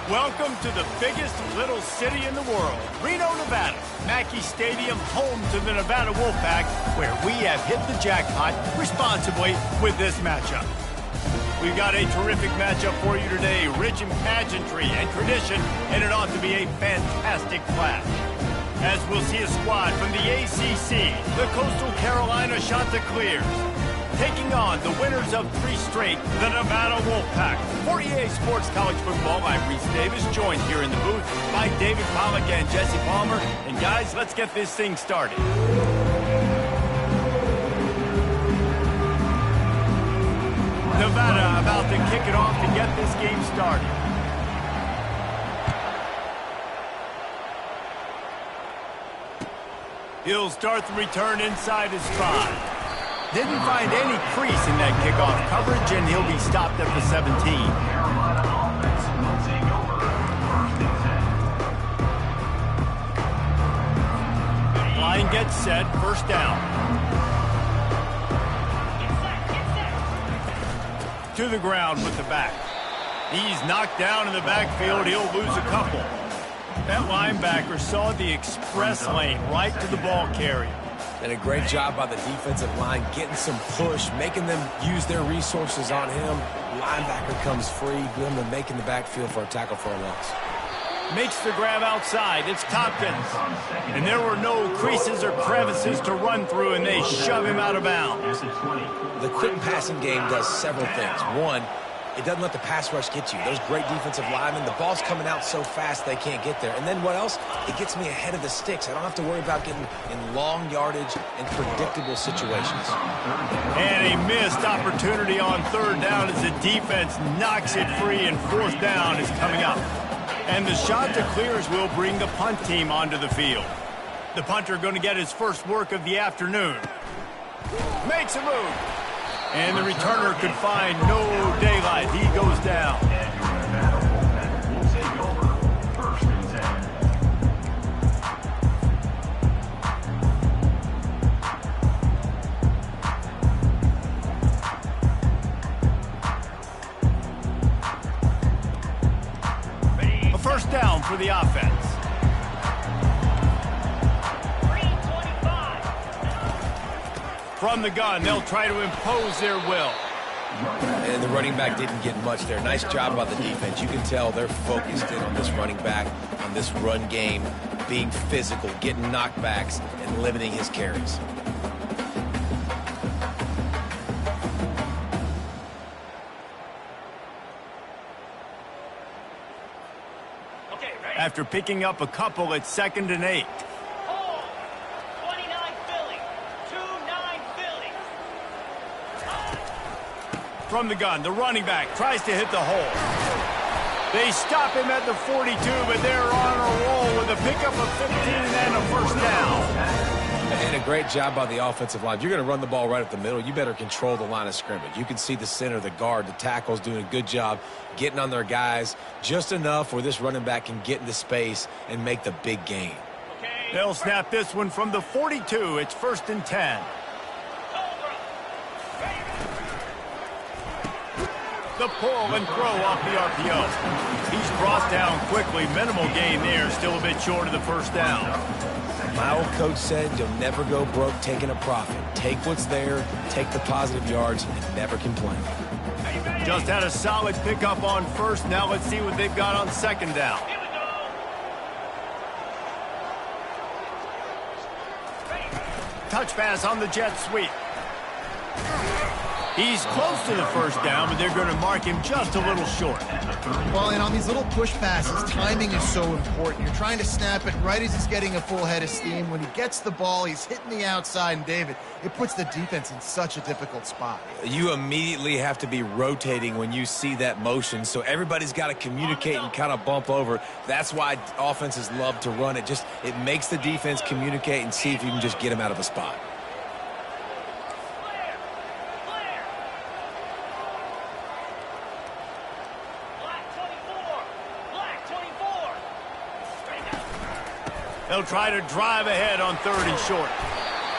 Welcome to the biggest little city in the world, Reno, Nevada. Mackey Stadium, home to the Nevada Wolfpack, where we have hit the jackpot responsibly with this matchup. We've got a terrific matchup for you today, rich in pageantry and tradition, and it ought to be a fantastic clash. As we'll see a squad from the ACC, the Coastal Carolina Chanticleers, taking on the winners of 3 straight, the Nevada Wolfpack. For EA Sports College Football, I'm Reese Davis, joined here in the booth by David Pollack and Jesse Palmer. And guys, let's get this thing started. Nevada about to kick it off to get this game started. He'll start the return inside his 5. Didn't find any crease in that kickoff coverage, and he'll be stopped at the 17. Line gets set, first down. To the ground with the back. He's knocked down in the backfield. He'll lose a couple. That linebacker saw the express lane right to the ball carrier. And a great job by the defensive line, getting some push, making them use their resources on him. Linebacker comes free, them making the backfield for a tackle for a loss. Makes the grab outside. It's Tompkins. And there were no creases or crevices to run through, and they shove him out of bounds. The quick passing game does several things. One, it doesn't let the pass rush get you. Those great defensive linemen, the ball's coming out so fast they can't get there. And then what else? It gets me ahead of the sticks. I don't have to worry about getting in long yardage and predictable situations. And a missed opportunity on 3rd down as the defense knocks it free, and 4th down is coming up. And the Chanticleers will bring the punt team onto the field. The punter going to get his first work of the afternoon. Makes a move. And the returner could find no daylight. He goes down. A first down for the offense. From the gun, they'll try to impose their will. And the running back didn't get much there. Nice job by the defense. You can tell they're focused in on this running back, on this run game, being physical, getting knockbacks, and limiting his carries. After picking up a couple at 2nd and 8. From the gun, the running back tries to hit the hole. They stop him at the 42, but they're on a roll with a pickup of 15 and a first down. And a great job by the offensive line. If you're going to run the ball right up the middle, you better control the line of scrimmage. You can see the center, the guard, the tackles doing a good job getting on their guys just enough where this running back can get into space and make the big gain. They'll snap this one from the 42. It's 1st and 10. The pull and throw off the RPO. He's brought down quickly. Minimal gain there. Still a bit short of the first down. My old coach said you'll never go broke taking a profit. Take what's there, take the positive yards, and never complain. Just had a solid pickup on 1st. Now let's see what they've got on 2nd down. Touch pass on the jet sweep. He's close to the first down, but they're going to mark him just a little short. Well, and on these little push passes, timing is so important. You're trying to snap it right as he's getting a full head of steam. When he gets the ball, he's hitting the outside, and David, it puts the defense in such a difficult spot. You immediately have to be rotating when you see that motion, so everybody's got to communicate and kind of bump over. That's why offenses love to run it. It makes the defense communicate and see if you can just get him out of a spot. They'll try to drive ahead on 3rd and short.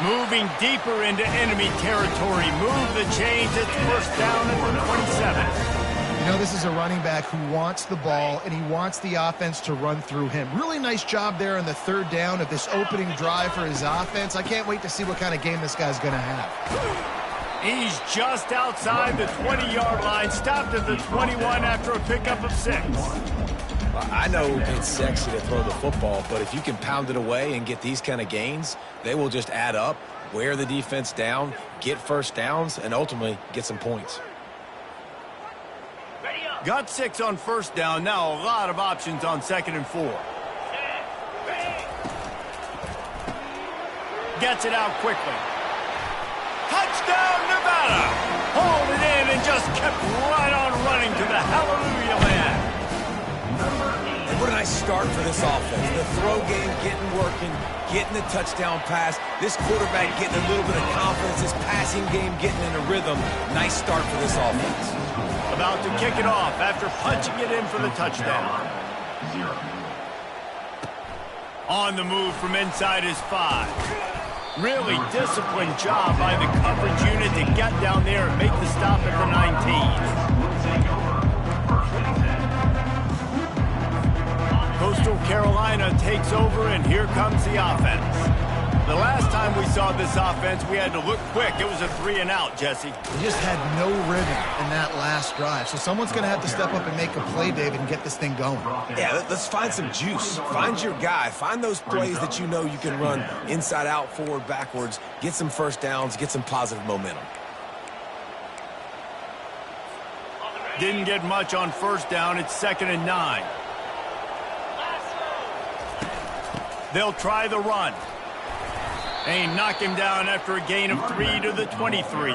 Moving deeper into enemy territory. Move the chains. It's first down at the 27. know this is a running back who wants the ball, and he wants the offense to run through him. Really nice job there on the third down of this opening drive for his offense. I can't wait to see what kind of game this guy's going to have. He's just outside the 20-yard line, stopped at the 21 after a pickup of 6. I know it's sexy to throw the football, but if you can pound it away and get these kind of gains, they will just add up, wear the defense down, get first downs, and ultimately get some points. Got 6 on first down. Now a lot of options on 2nd and 4. Gets it out quickly. Touchdown, Nevada! Hauled it in and just kept right on running to the hallelujah land. And what a nice start for this offense. The throw game getting working, getting the touchdown pass. This quarterback getting a little bit of confidence. This passing game getting in a rhythm. Nice start for this offense. About to kick it off after punching it in for the touchdown. On the move from inside his 5. Really disciplined job by the coverage unit to get down there and make the stop at the 19. Coastal Carolina takes over, and here comes the offense. The last time we saw this offense, we had to look quick. It was a 3-and-out, Jesse. They just had no rhythm in that last drive. So someone's going to have to step up and make a play, David, and get this thing going. Yeah, let's find some juice. Find your guy. Find those plays that you know you can run inside out, forward, backwards. Get some first downs. Get some positive momentum. Didn't get much on first down. It's 2nd and 9. They'll try the run. They knock him down after a gain of 3 to the 23.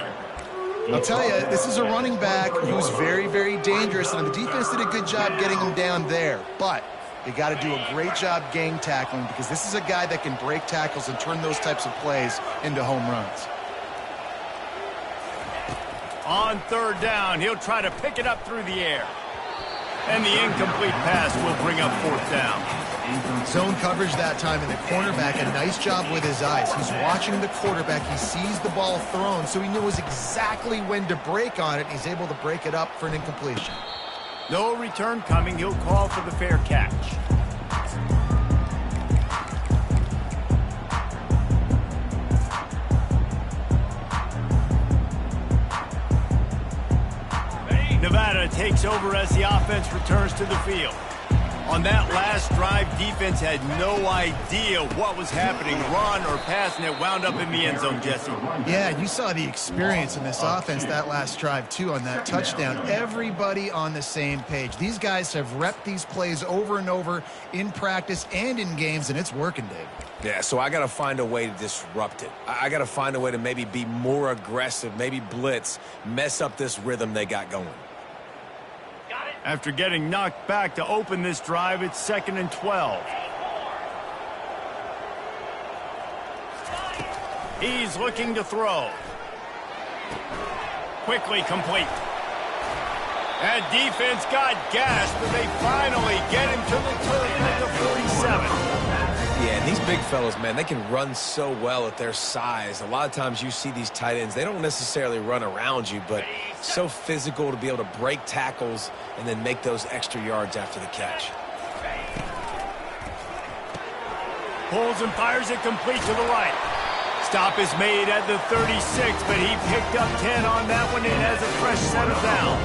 I'll tell you, this is a running back who's very, very dangerous, and the defense did a good job getting him down there. But they got to do a great job gang tackling, because this is a guy that can break tackles and turn those types of plays into home runs. On 3rd down, he'll try to pick it up through the air. And the incomplete pass will bring up 4th down. Zone coverage that time, and the cornerback, a nice job with his eyes. He's watching the quarterback. He sees the ball thrown, so he knows exactly when to break on it. He's able to break it up for an incompletion. No return coming. He'll call for the fair catch. Nevada takes over as the offense returns to the field. On that last drive, defense had no idea what was happening, run or pass, and it wound up in the end zone, Jesse. Yeah, you saw the experience in this offense that last drive, too, on that touchdown. Everybody on the same page. These guys have repped these plays over and over in practice and in games, and it's working, Dave. Yeah, so I got to find a way to disrupt it. I got to find a way to maybe be more aggressive, maybe blitz, mess up this rhythm they got going. After getting knocked back to open this drive, it's 2nd and 12. He's looking to throw. Quickly complete. That defense got gashed, but they finally get him to the turf at the 47. Yeah, and these big fellas, man, they can run so well at their size. A lot of times you see these tight ends, they don't necessarily run around you, but so physical to be able to break tackles and then make those extra yards after the catch. Pulls and fires it complete to the right. Stop is made at the 36, but he picked up 10 on that one and has a fresh set of downs.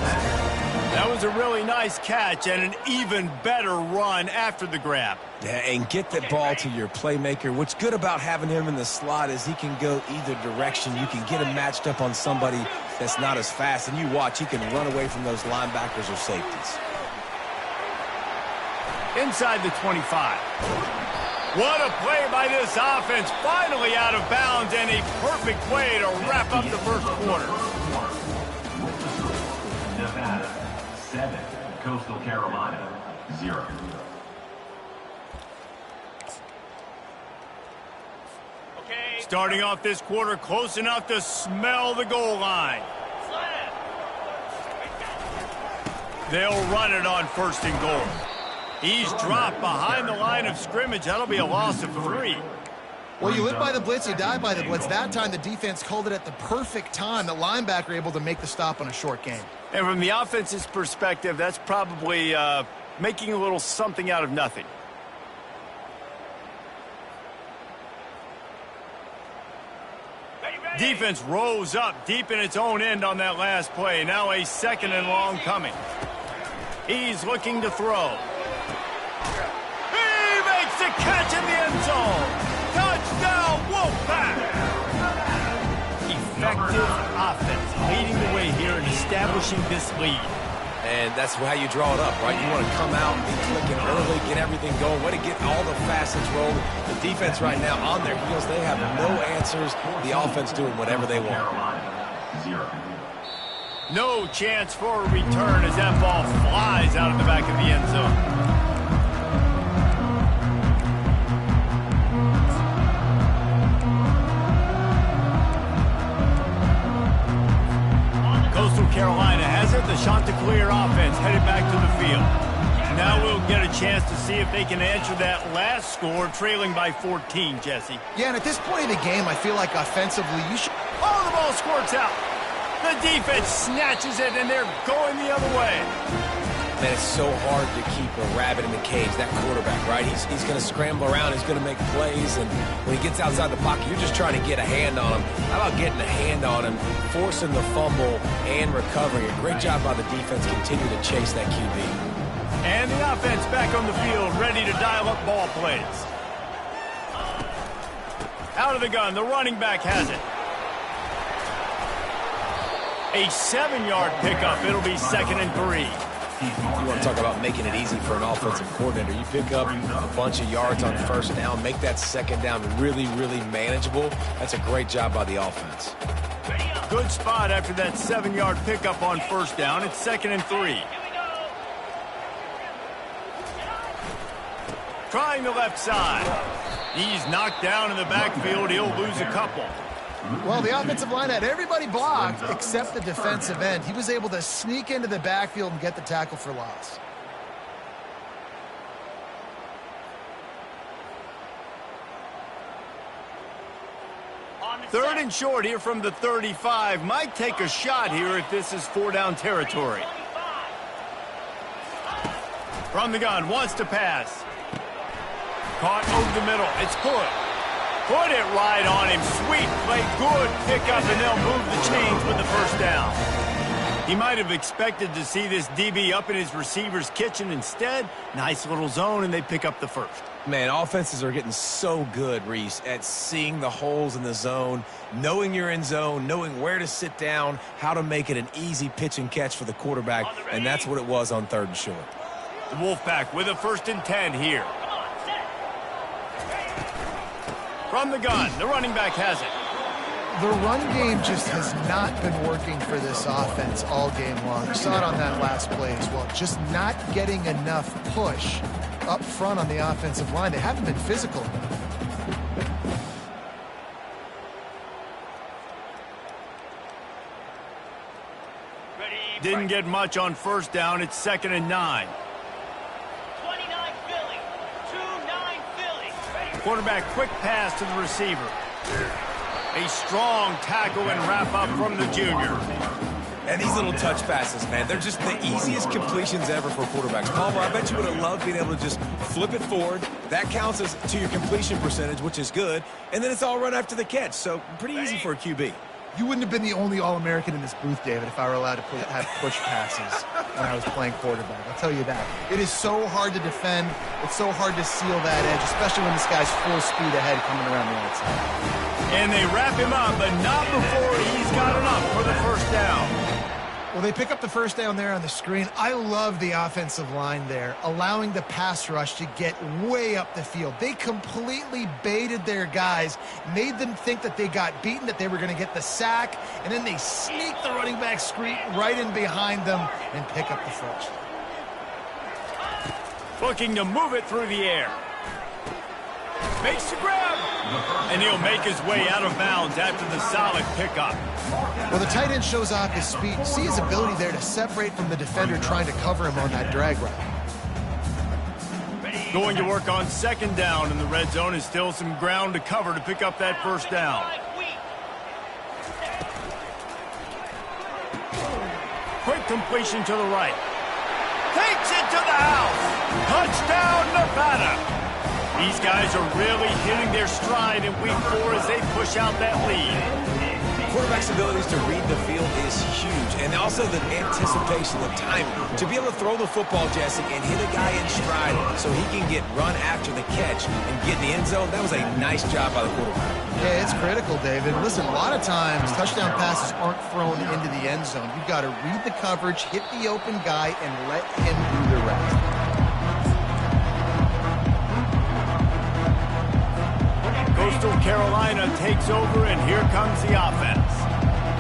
That was a really nice catch and an even better run after the grab. Yeah, and get that ball to your playmaker. What's good about having him in the slot is he can go either direction. You can get him matched up on somebody that's not as fast, and you watch, he can run away from those linebackers or safeties. Inside the 25. What a play by this offense. Finally out of bounds, and a perfect way to wrap up the first quarter. Nevada, 7. Coastal Carolina, 0. Starting off this quarter close enough to smell the goal line. They'll run it on 1st and goal. He's dropped behind the line of scrimmage. That'll be a loss of 3. Well, you live by the blitz, you die by the blitz. That time, the defense called it at the perfect time. The linebacker able to make the stop on a short game. And from the offense's perspective, that's probably making a little something out of nothing. Defense rose up deep in its own end on that last play. Now a 2nd and long coming. He's looking to throw. He makes a catch in the end zone. Touchdown, Wolfpack! Effective offense leading the way here and establishing this lead. And that's how you draw it up, right? You want to come out, be clicking early, get everything going, way to get all the facets rolling. The defense right now on their heels, they have no answers. The offense doing whatever they want. Carolina, 0. No chance for a return as that ball flies out of the back of the end zone. Carolina has it. The Chanticleer offense headed back to the field. Now we'll get a chance to see if they can answer that last score, trailing by 14, Jesse. Yeah, and at this point in the game, I feel like offensively you should... Oh, the ball squirts out. The defense snatches it, and they're going the other way. Man, it's so hard to keep a rabbit in the cage, that quarterback, right? He's going to scramble around, he's going to make plays, and when he gets outside the pocket, you're just trying to get a hand on him. How about getting a hand on him, forcing the fumble, and recovering? A great job by the defense, continue to chase that QB. And the offense back on the field, ready to dial up ball plays. Out of the gun, the running back has it. A 7-yard pickup. It'll be 2nd and 3. You want to talk about making it easy for an offensive coordinator. You pick up a bunch of yards on 1st down, make that 2nd down really, really manageable. That's a great job by the offense. Good spot after that 7-yard pickup on 1st down. It's 2nd and 3. Trying the left side. He's knocked down in the backfield. He'll lose a couple. Well, the offensive line had everybody blocked except the defensive end. He was able to sneak into the backfield and get the tackle for loss. Third and short here from the 35. Might take a shot here if this is 4-down territory. From the gun, wants to pass. Caught over the middle. It's Hood. Put it right on him. Sweet play. Good pickup, and they'll move the chains with the 1st down. He might have expected to see this DB up in his receiver's kitchen. Instead, nice little zone, and they pick up the 1st. Man, offenses are getting so good, Reese, at seeing the holes in the zone, knowing you're in zone, knowing where to sit down, how to make it an easy pitch and catch for the quarterback, and that's what it was on 3rd and short. The Wolfpack with a 1st and 10 here. From the gun, the running back has it. The run game just has not been working for this offense all game long. You saw it on that last play as well. Just not getting enough push up front on the offensive line. They haven't been physical. Didn't get much on 1st down. It's 2nd and 9. Quarterback quick pass to the receiver. A strong tackle and wrap up from the junior. And these little touch passes, man, they're just the easiest completions ever for quarterbacks. Palmer, I bet you would have loved being able to just flip it forward. That counts as to your completion percentage, which is good. And then it's all run after the catch, so pretty easy for a QB. You wouldn't have been the only All-American in this booth, David, if I were allowed to have push passes when I was playing quarterback. I'll tell you that. It is so hard to defend. It's so hard to seal that edge, especially when this guy's full speed ahead coming around the outside. And they wrap him up, but not before he's got enough for the 1st down. Well, they pick up the 1st down there on the screen. I love the offensive line there, allowing the pass rush to get way up the field. They completely baited their guys, made them think that they got beaten, that they were going to get the sack, and then they sneak the running back screen right in behind them and pick up the 1st. Looking to move it through the air. Makes the grab. And he'll make his way out of bounds after the solid pickup. Well, the tight end shows off his speed. See his ability there to separate from the defender trying to cover him on that drag route. Going to work on second down in the red zone, and still some ground to cover to pick up that first down. Quick completion to the right. Takes it to the house. Touchdown, Nevada. These guys are really hitting their stride in week 4 as they push out that lead. Quarterback's abilities to read the field is huge, and also the anticipation, the timing. To be able to throw the football, Jesse, and hit a guy in stride so he can get run after the catch and get in the end zone, that was a nice job by the quarterback. Yeah, it's critical, David. Listen, a lot of times touchdown passes aren't thrown into the end zone. You've got to read the coverage, hit the open guy, and let him do the rest. Coastal Carolina takes over, and here comes the offense.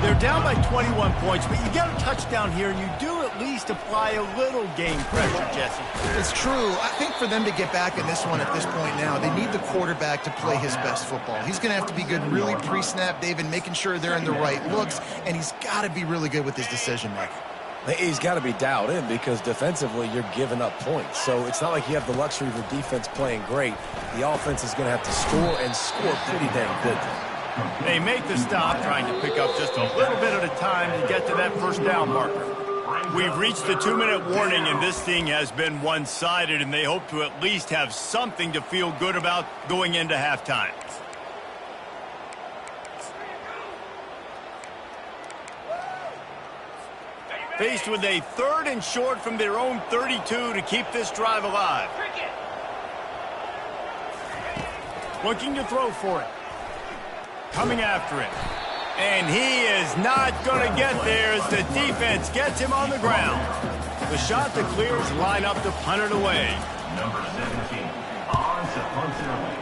They're down by 21 points, but you get a touchdown here, and you do at least apply a little game pressure, Jesse. It's true. I think for them to get back in this one at this point now, they need the quarterback to play his best football. He's going to have to be good really pre-snap, David, making sure they're in the right looks, and he's got to be really good with his decision-making. He's got to be dialed in because defensively you're giving up points. So it's not like you have the luxury of the defense playing great. The offense is going to have to score and score pretty dang quickly. They make the stop, trying to pick up just a little bit at a time to get to that first down marker. We've reached the 2-minute warning, and this thing has been one-sided, and they hope to at least have something to feel good about going into halftime. Faced with a 3rd and short from their own 32 to keep this drive alive. Looking to throw for it. Coming after it. And he is not going to get there as the defense gets him on the ground. The shot that clears, line up to punt it away. Number 17, on to punt it away.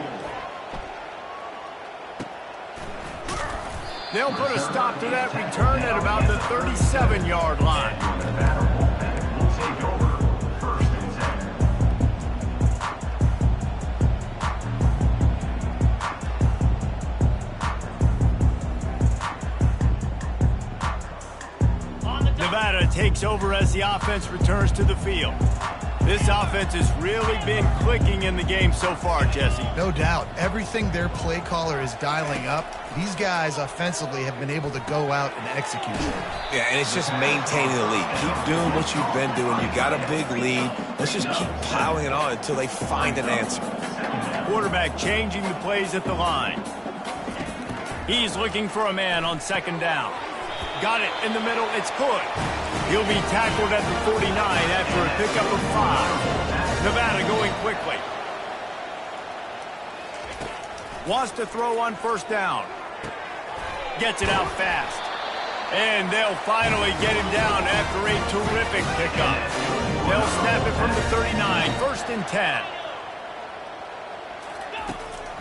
They'll put a stop to that return at about the 37-yard line. Nevada Wolfpack will take over 1st and 10. Nevada takes over as the offense returns to the field. This offense has really been clicking in the game so far, Jesse. No doubt. Everything their play caller is dialing up, these guys offensively have been able to go out and execute. Yeah, and it's just maintaining the lead. Keep doing what you've been doing. You got a big lead. Let's just keep piling it on until they find an answer. Quarterback changing the plays at the line. He's looking for a man on second down. Got it in the middle. It's good. He'll be tackled at the 49 after a pickup of 5. Nevada going quickly. Wants to throw on first down. Gets it out fast. And they'll finally get him down after a terrific pickup. They'll snap it from the 39. 1st and 10.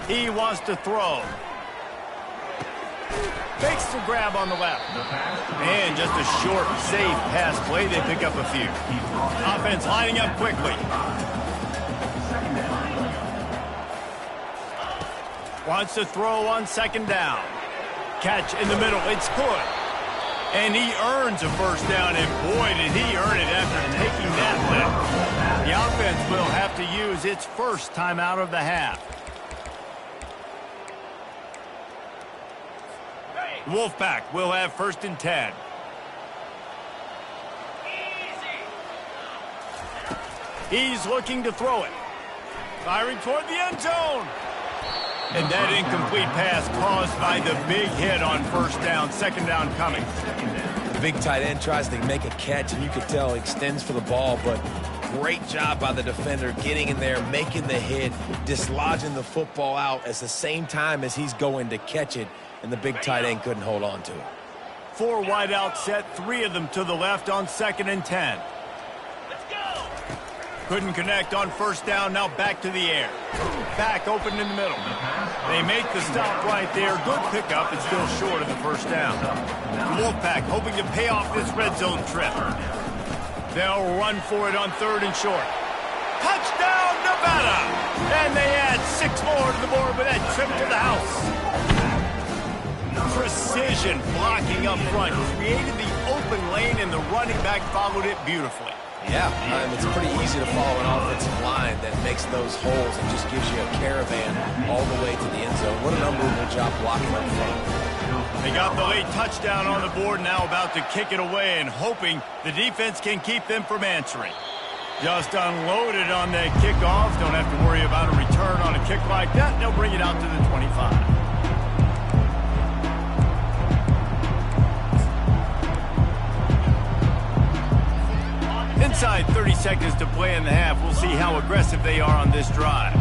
He wants to throw. Fakes the grab on the left. And just a short, safe pass play. They pick up a few. Offense lining up quickly. Wants to throw on second down. Catch in the middle. It's good. And he earns a first down, and boy, did he earn it after taking that lift. The offense will have to use its first timeout of the half. Wolfpack will have 1st and 10. He's looking to throw it. Firing toward the end zone. And that incomplete pass caused by the big hit on first down. Second down coming. The big tight end tries to make a catch, and you could tell he extends for the ball, but great job by the defender getting in there, making the hit, dislodging the football out at the same time as he's going to catch it, and the big tight end couldn't hold on to it. 4 wide out set, 3 of them to the left on 2nd and 10. Couldn't connect on first down, now back to the air. Back open in the middle. They make the stop right there. Good pickup, it's still short of the first down. Wolfpack hoping to pay off this red zone trip. They'll run for it on 3rd and short. Touchdown, Nevada! And they add 6 more to the board with that trip to the house. Precision blocking up front. Created the open lane, and the running back followed it beautifully. Yeah, it's pretty easy to follow an offensive line that makes those holes and just gives you a caravan all the way to the end zone. What an unbelievable job blocking up front. They got the late touchdown on the board, now about to kick it away and hoping the defense can keep them from answering. Just unloaded on that kickoff. Don't have to worry about a return on a kick like that. They'll bring it out to the 25. Inside 30 seconds to play in the half. We'll see how aggressive they are on this drive.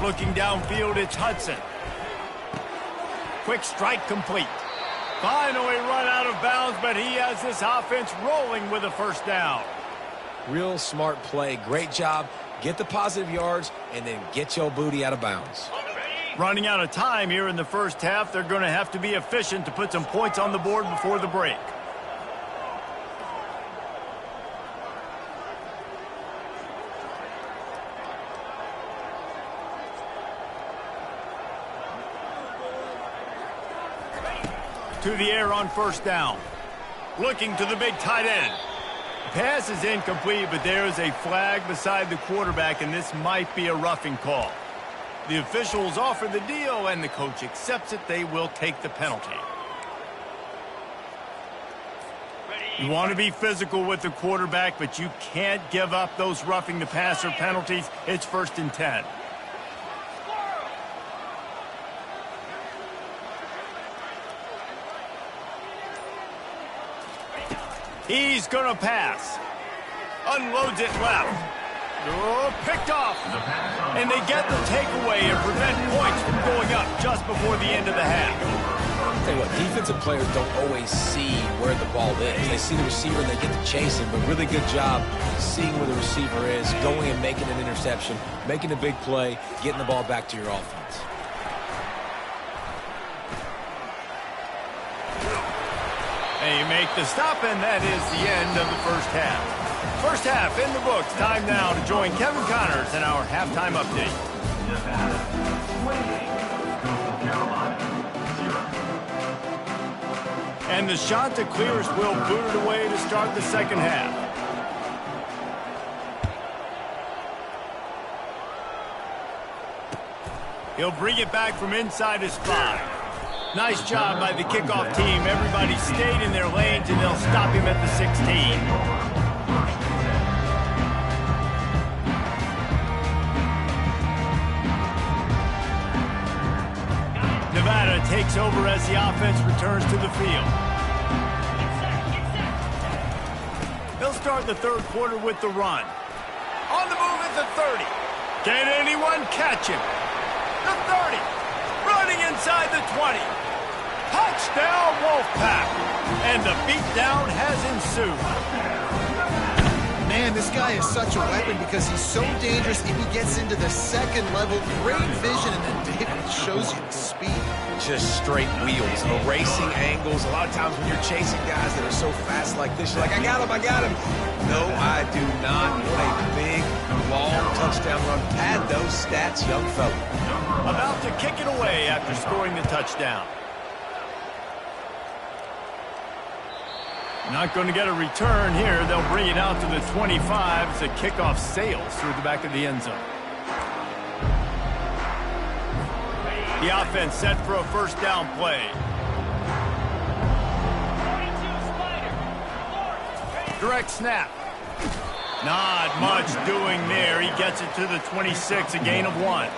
Looking downfield, it's Hudson. Quick strike complete. Finally run out of bounds, but he has this offense rolling with a first down. Real smart play. Great job. Get the positive yards and then get your booty out of bounds. Running out of time here in the first half. They're going to have to be efficient to put some points on the board before the break. To the air on first down. Looking to the big tight end. Pass is incomplete, but there is a flag beside the quarterback, and this might be a roughing call. The officials offer the deal, and the coach accepts it. They will take the penalty. You want to be physical with the quarterback, but you can't give up those roughing the passer penalties. It's 1st and 10. He's going to pass. Unloads it left. Oh, picked off. And they get the takeaway and prevent points from going up just before the end of the half. I'll tell you what, defensive players don't always see where the ball is. They see the receiver and they get to chase him, but really good job seeing where the receiver is, going and making an interception, making a big play, getting the ball back to your offense. They make the stop, and that is the end of the first half. First half in the books. Time now to join Kevin Connors in our halftime update. Nevada 28, North Carolina 0. And the shot to clear will boot it away to start the second half. He'll bring it back from inside his 5. Nice job by the kickoff team. Everybody stayed in their lanes, and they'll stop him at the 16. Nevada takes over as the offense returns to the field. They'll start the third quarter with the run. On the move at the 30. Can anyone catch him? The 30. Running inside the 20. Touchdown, Wolfpack. And the beatdown has ensued. Man, this guy is such a weapon because he's so dangerous if he gets into the second level. Great vision, and then David shows you the speed. Just straight wheels, erasing angles. A lot of times when you're chasing guys that are so fast like this, you're like, I got him, I got him. No, I do not. What a big, long touchdown run. Pad those stats, young fella. About to kick it away after scoring the touchdown. Not going to get a return here. They'll bring it out to the 25 as the kickoff sails through the back of the end zone. The offense set for a first down play. Direct snap. Not much doing there. He gets it to the 26, a gain of 1.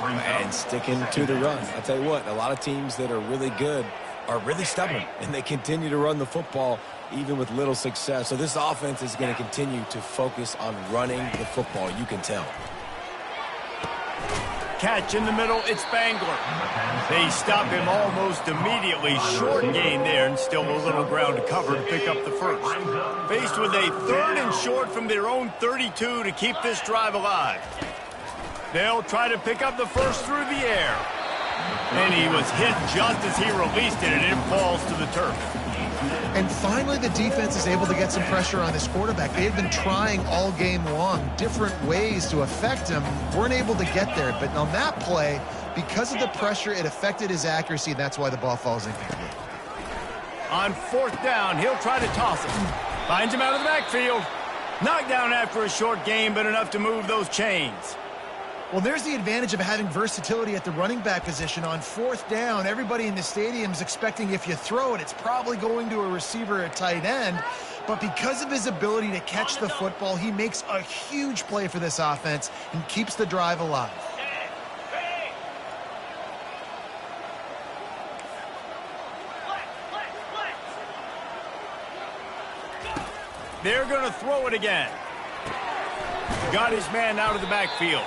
And sticking to the run. I'll tell you what, a lot of teams that are really good are really stubborn, and they continue to run the football even with little success. So this offense is going to continue to focus on running the football. You can tell. Catch in the middle, it's Spangler. They stop him almost immediately. Short gain there, and still a little ground to cover to pick up the first. Faced with a 3rd and short from their own 32 to keep this drive alive. They'll try to pick up the first through the air. And he was hit just as he released it, and it falls to the turf. And finally, the defense is able to get some pressure on this quarterback. They had been trying all game long, different ways to affect him. Weren't able to get there. But on that play, because of the pressure, it affected his accuracy, and that's why the ball falls incomplete. On fourth down, he'll try to toss it. Finds him out of the backfield. Knocked down after a short game, but enough to move those chains. Well, there's the advantage of having versatility at the running back position. On fourth down, everybody in the stadium is expecting if you throw it, it's probably going to a receiver at tight end. But because of his ability to catch the football, he makes a huge play for this offense and keeps the drive alive. They're going to throw it again. Got his man out of the backfield.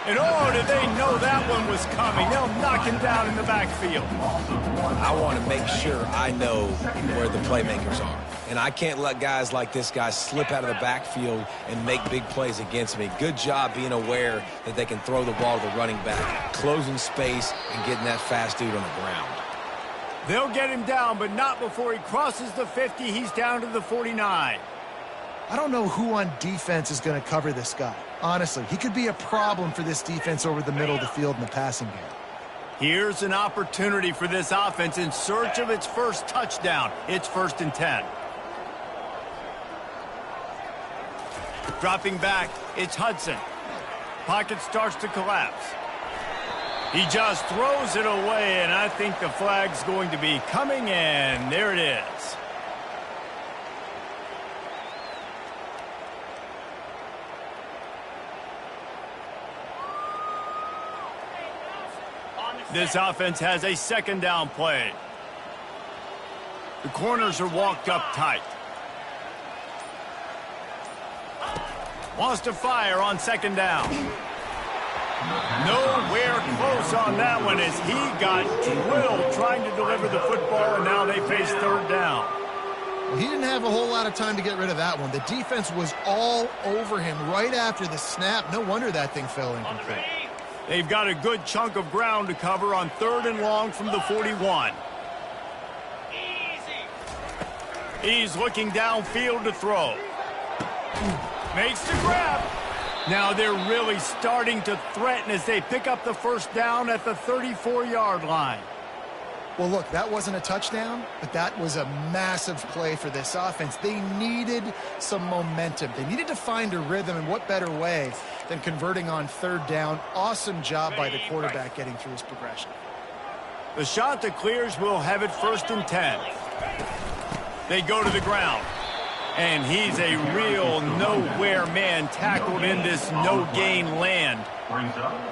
And oh, did they know that one was coming. They'll knock him down in the backfield. I want to make sure I know where the playmakers are. And I can't let guys like this guy slip out of the backfield and make big plays against me. Good job being aware that they can throw the ball to the running back, closing space, and getting that fast dude on the ground. They'll get him down, but not before he crosses the 50. He's down to the 49. I don't know who on defense is going to cover this guy. Honestly, he could be a problem for this defense over the middle of the field in the passing game. Here's an opportunity for this offense in search of its first touchdown. It's 1st and 10. Dropping back, it's Hudson. Pocket starts to collapse. He just throws it away, and I think the flag's going to be coming in. There it is. This offense has a 2nd down play. The corners are walked up tight. Wants to fire on 2nd down. Nowhere close on that one as he got drilled trying to deliver the football, and now they face 3rd down. Well, he didn't have a whole lot of time to get rid of that one. The defense was all over him right after the snap. No wonder that thing fell incomplete. They've got a good chunk of ground to cover on 3rd and long from the 41. He's looking downfield to throw. Makes the grab. Now they're really starting to threaten as they pick up the 1st down at the 34-yard line. Well, look, that wasn't a touchdown, but that was a massive play for this offense. They needed some momentum. They needed to find a rhythm, and what better way than converting on 3rd down. Awesome job by the quarterback getting through his progression. The shot that clears will have it 1st and 10. They go to the ground. And he's a real nowhere man tackled in this no-gain land.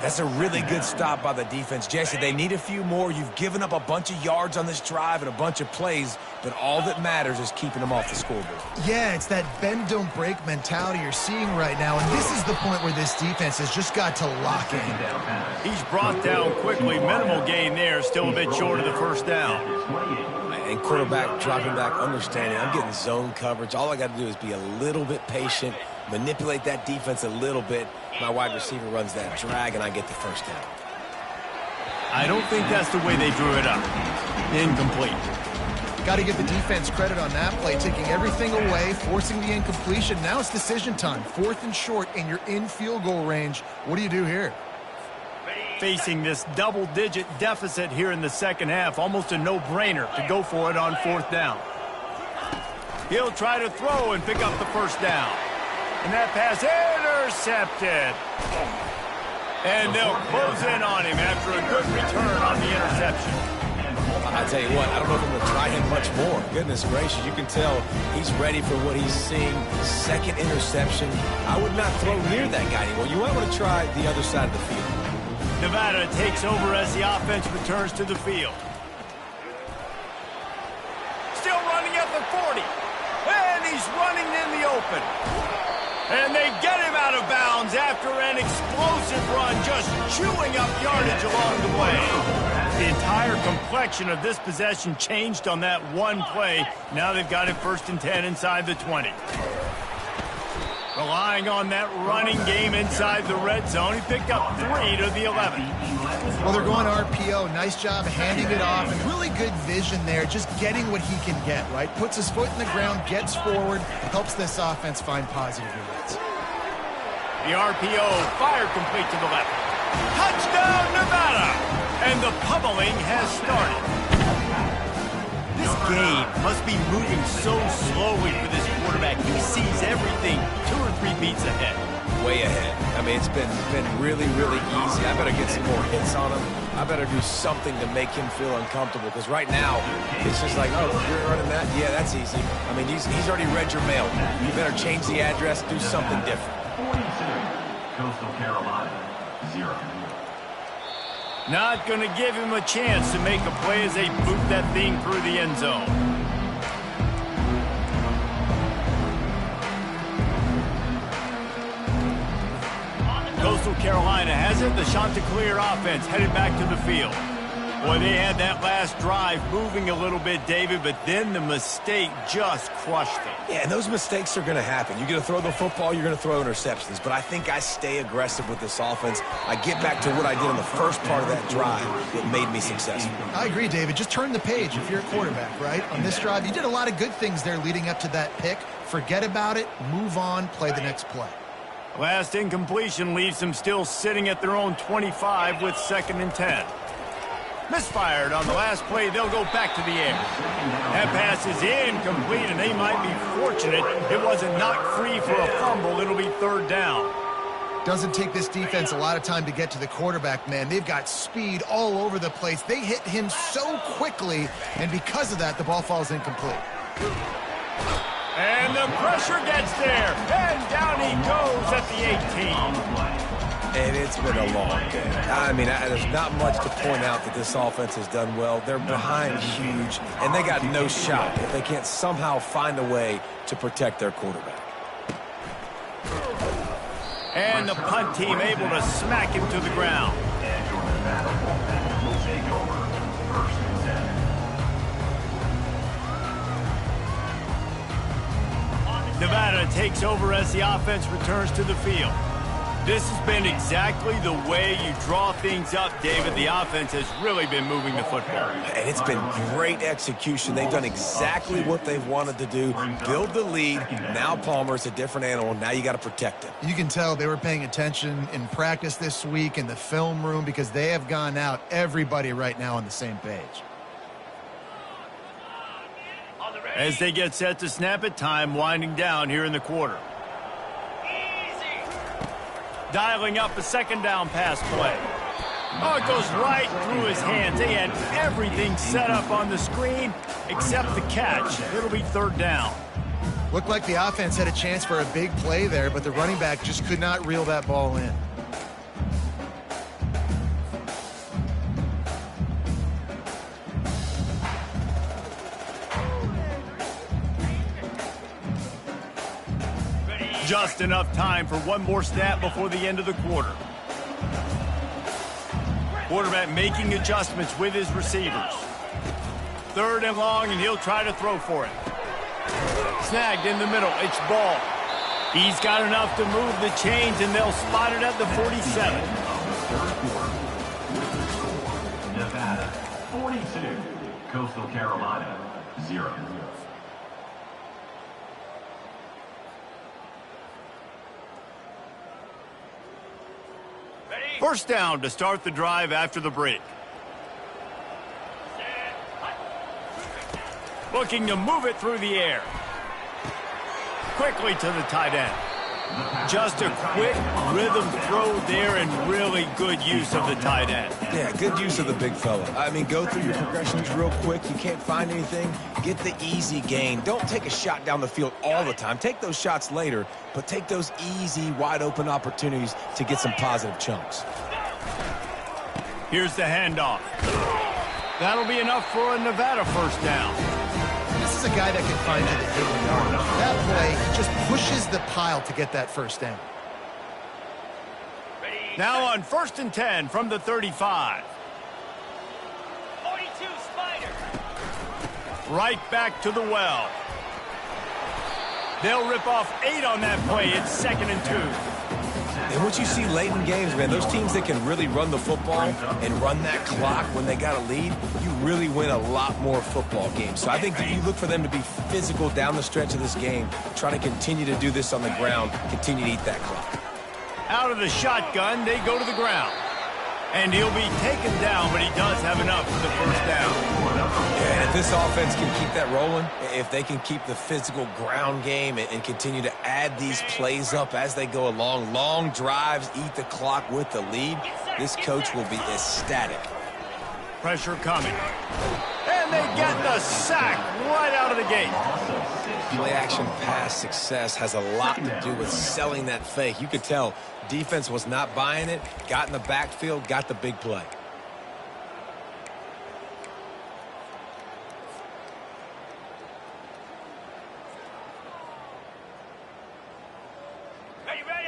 That's a really good stop by the defense. Jesse, they need a few more. You've given up a bunch of yards on this drive and a bunch of plays, but all that matters is keeping them off the scoreboard. Yeah, it's that bend-don't-break mentality you're seeing right now, and this is the point where this defense has just got to lock in. He's brought down quickly. Minimal gain there, still a bit short of the 1st down. And quarterback dropping back, understanding I'm getting zone coverage. All I got to do is be a little bit patient, manipulate that defense a little bit. My wide receiver runs that drag, and I get the 1st down. I don't think that's the way they drew it up. Incomplete. Got to give the defense credit on that play, taking everything away, forcing the incompletion. Now it's decision time. 4th and short, and you're in field goal range. What do you do here? Facing this double-digit deficit here in the 2nd half, almost a no-brainer to go for it on 4th down. He'll try to throw and pick up the 1st down. And that pass intercepted. And they'll close in on him after a good return on the interception. I tell you what, I don't know if I'm going to try him much more. Goodness gracious, you can tell he's ready for what he's seeing. 2nd interception. I would not throw near that guy anymore. You might want to try the other side of the field. Nevada takes over as the offense returns to the field. Still running at the 40. And he's running in the open. And they get him out of bounds after an explosive run, just chewing up yardage along the way. The entire complexion of this possession changed on that one play. Now they've got it 1st and 10 inside the 20. Relying on that running game inside the red zone. He picked up 3 to the 11. Well, they're going RPO. Nice job handing it off, and really good vision there, just getting what he can get, right? Puts his foot in the ground, gets forward, helps this offense find positive units. The RPO fired complete to the left. Touchdown, Nevada! And the pummeling has started. This game must be moving so slowly for this quarterback. He sees everything 2 or 3 beats ahead. Way ahead. I mean, it's been really, really easy. I better get some more hits on him. I better do something to make him feel uncomfortable, because right now, it's just like, oh, you're running that? Yeah, that's easy. I mean, he's already read your mail. You better change the address, do something different. 42, Coastal Carolina, 0. Not going to give him a chance to make a play as they boot that thing through the end zone. Coastal Carolina has it. The Chanticleer offense headed back to the field. Boy, they had that last drive moving a little bit, David, but then the mistake just crushed them. Yeah, and those mistakes are going to happen. You're going to throw the football, you're going to throw interceptions. But I think I stay aggressive with this offense. I get back to what I did in the first part of that drive that made me successful. I agree, David. Just turn the page if you're a quarterback, right? On this drive, you did a lot of good things there leading up to that pick. Forget about it, move on, play the next play. Last incompletion leaves them still sitting at their own 25 with 2nd and 10. Misfired on the last play. They'll go back to the air. That pass is incomplete, and they might be fortunate it wasn't knocked free for a fumble. It'll be 3rd down. Doesn't take this defense a lot of time to get to the quarterback, man. They've got speed all over the place. They hit him so quickly, and because of that, the ball falls incomplete. And the pressure gets there, and down he goes at the 18. And it's been a long day. I mean, there's not much to point out that this offense has done well. They're behind huge, and they got no shot if they can't somehow find a way to protect their quarterback. And the punt team able to smack him to the ground. And your Nevada Wolfpack will take over 1st and 10. Nevada takes over as the offense returns to the field. This has been exactly the way you draw things up, David. The offense has really been moving the football. And it's been great execution. They've done exactly what they've wanted to do. Build the lead. Now Palmer's a different animal. Now you got to protect him. You can tell they were paying attention in practice this week in the film room, because they have gone out, everybody right now on the same page. As they get set to snap it, time winding down here in the quarter. Dialing up a 2nd down pass play. Oh, it goes right through his hands. They had everything set up on the screen except the catch. It'll be 3rd down. Looked like the offense had a chance for a big play there, but the running back just could not reel that ball in. Just enough time for one more snap before the end of the quarter. Quarterback making adjustments with his receivers. 3rd and long, and he'll try to throw for it. Snagged in the middle. It's ball. He's got enough to move the chains, and they'll spot it at the 47. Nevada 42, Coastal Carolina 0. First down to start the drive after the break. Looking to move it through the air. Quickly to the tight end. Just a quick rhythm throw there, and really good use of the tight end. Yeah, good use of the big fella. I mean, go through your progressions real quick. You can't find anything, get the easy gain. Don't take a shot down the field all the time. Take those shots later, but take those easy, wide-open opportunities to get some positive chunks. Here's the handoff. That'll be enough for a Nevada 1st down. This is a guy that can find you the 8 yards. That play, he just pushes the pile to get that 1st down. Now on 1st and 10 from the 35. 42 Spider. Right back to the well. They'll rip off 8 on that play. It's 2nd and 2. And what you see late in games, man, those teams that can really run the football and run that clock when they got a lead, you really win a lot more football games. So I think that you look for them to be physical down the stretch of this game, try to continue to do this on the ground, continue to eat that clock. Out of the shotgun, they go to the ground. And he'll be taken down, but he does have enough for the 1st down. And if this offense can keep that rolling, if they can keep the physical ground game and continue to add these plays up as they go along, long drives, eat the clock with the lead, this coach will be ecstatic. Pressure coming. And they get the sack right out of the gate. Play-action pass success has a lot to do with selling that fake. You could tell defense was not buying it, got in the backfield, got the big play.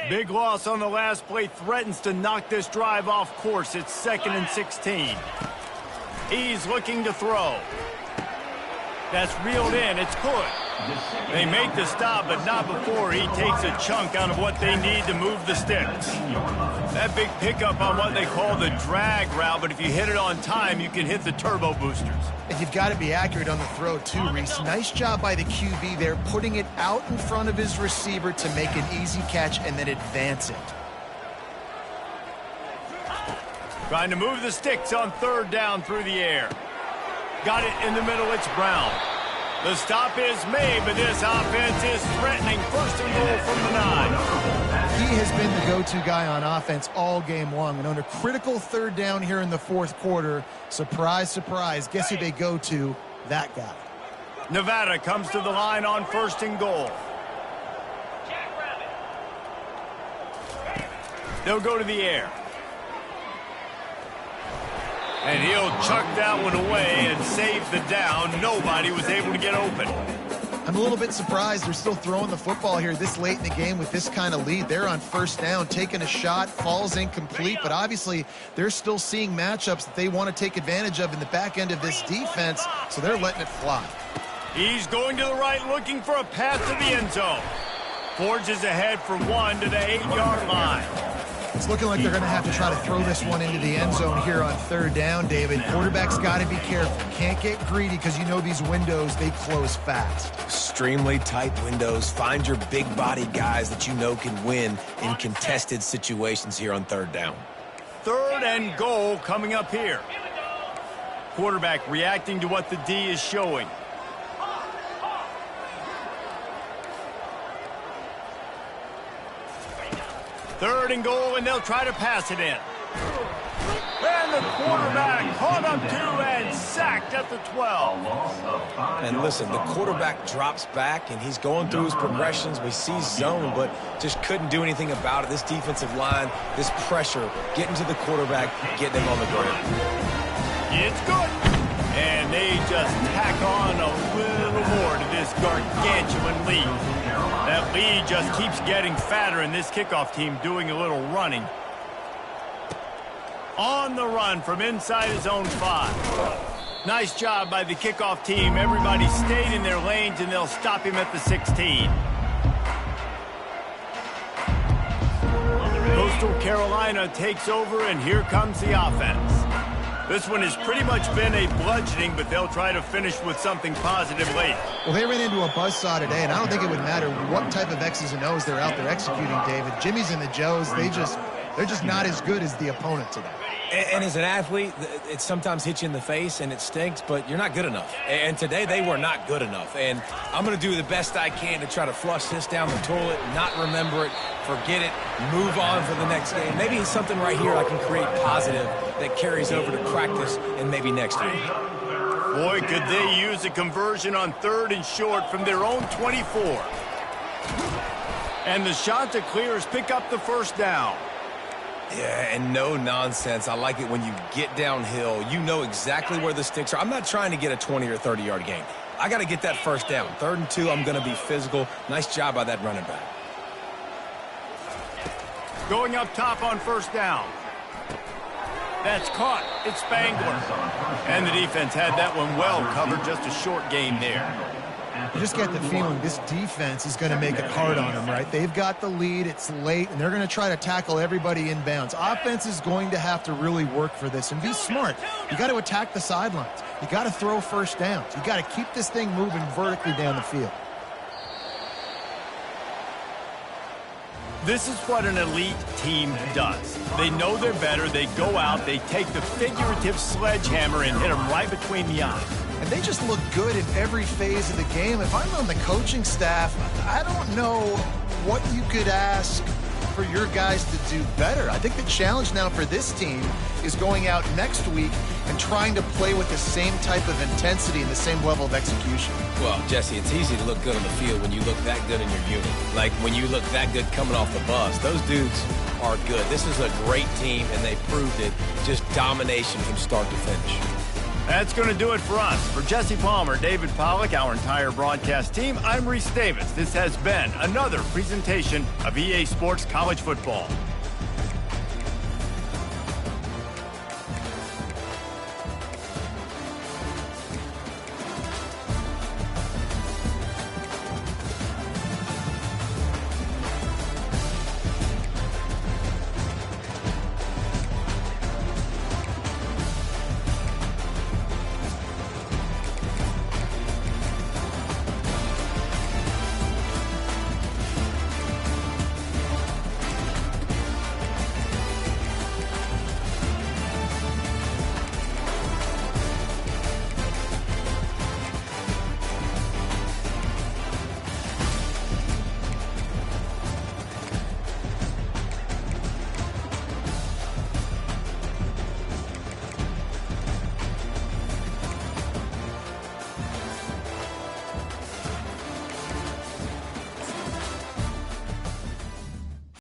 Big loss on the last play threatens to knock this drive off course. It's 2nd and 16. He's looking to throw. That's reeled in. It's good. They make the stop, but not before he takes a chunk out of what they need to move the sticks. That big pickup on what they call the drag route, but if you hit it on time, you can hit the turbo boosters. And you've got to be accurate on the throw, too, Reese. Nice job by the QB there, putting it out in front of his receiver to make an easy catch and then advance it. Trying to move the sticks on 3rd down through the air. Got it in the middle. It's Brown. The stop is made, but this offense is threatening 1st and goal from the 9. He has been the go-to guy on offense all game long. And on a critical 3rd down here in the 4th quarter, surprise, surprise, guess who they go to? That guy. Nevada comes to the line on 1st and goal. They'll go to the air. And he'll chuck that one away and save the down. Nobody was able to get open. I'm a little bit surprised they're still throwing the football here this late in the game with this kind of lead. They're on 1st down, taking a shot, falls incomplete, but obviously they're still seeing matchups that they want to take advantage of in the back end of this defense, so they're letting it fly. He's going to the right, looking for a pass to the end zone. Forges ahead for 1 to the 8-yard line. It's looking like they're going to have to try to throw this one into the end zone here on 3rd down, David. Quarterback's got to be careful. Can't get greedy because you know these windows, they close fast. Extremely tight windows. Find your big body guys that you know can win in contested situations here on 3rd down. 3rd and goal coming up here. Quarterback reacting to what the D is showing. Third and goal, and they'll try to pass it in. And the quarterback caught up to and sacked at the 12. And listen, the quarterback drops back, and he's going through his progressions. We see zone, but just couldn't do anything about it. This defensive line, this pressure, getting to the quarterback, getting him on the ground. It's good. And they just tack on a little more to this gargantuan lead. That lead just keeps getting fatter, and this kickoff team doing a little running. On the run from inside his own 5. Nice job by the kickoff team. Everybody stayed in their lanes, and they'll stop him at the 16. Coastal Carolina takes over, and here comes the offense. This one has pretty much been a bludgeoning, but they'll try to finish with something positive late. Well, they ran into a buzzsaw today, and I don't think it would matter what type of X's and O's they're out there executing, David. Jimmy's and the Joes, they're just not as good as the opponent today. And as an athlete, it sometimes hits you in the face and it stinks, but you're not good enough. And today they were not good enough. And I'm going to do the best I can to try to flush this down the toilet, not remember it, forget it, move on for the next game. Maybe it's something right here I can create positive that carries over to practice and maybe next week. Boy, could they use a conversion on 3rd and short from their own 24. And the Chanticleers pick up the 1st down. Yeah, and no nonsense. I like it when you get downhill. You know exactly where the sticks are. I'm not trying to get a 20 or 30-yard gain. I got to get that 1st down. 3rd and 2, I'm going to be physical. Nice job by that running back. Going up top on 1st down. That's caught. It's Spangler. And the defense had that one well covered. Just a short gain there. You just get the feeling this defense is going to make it hard on them, right? They've got the lead, it's late, and they're going to try to tackle everybody inbounds. Offense is going to have to really work for this and be smart. You got to attack the sidelines. You got to throw 1st downs. You got to keep this thing moving vertically down the field. This is what an elite team does. They know they're better. They go out. They take the figurative sledgehammer and hit them right between the eyes. they just look good in every phase of the game. If I'm on the coaching staff, I don't know what you could ask for your guys to do better. I think the challenge now for this team is going out next week and trying to play with the same type of intensity and the same level of execution. Well, Jesse, it's easy to look good on the field when you look that good in your unit. Like when you look that good coming off the bus. Those dudes are good. This is a great team, and they proved it. Just domination from start to finish. That's going to do it for us. For Jesse Palmer, David Pollack, our entire broadcast team, I'm Reese Davis. This has been another presentation of EA Sports College Football.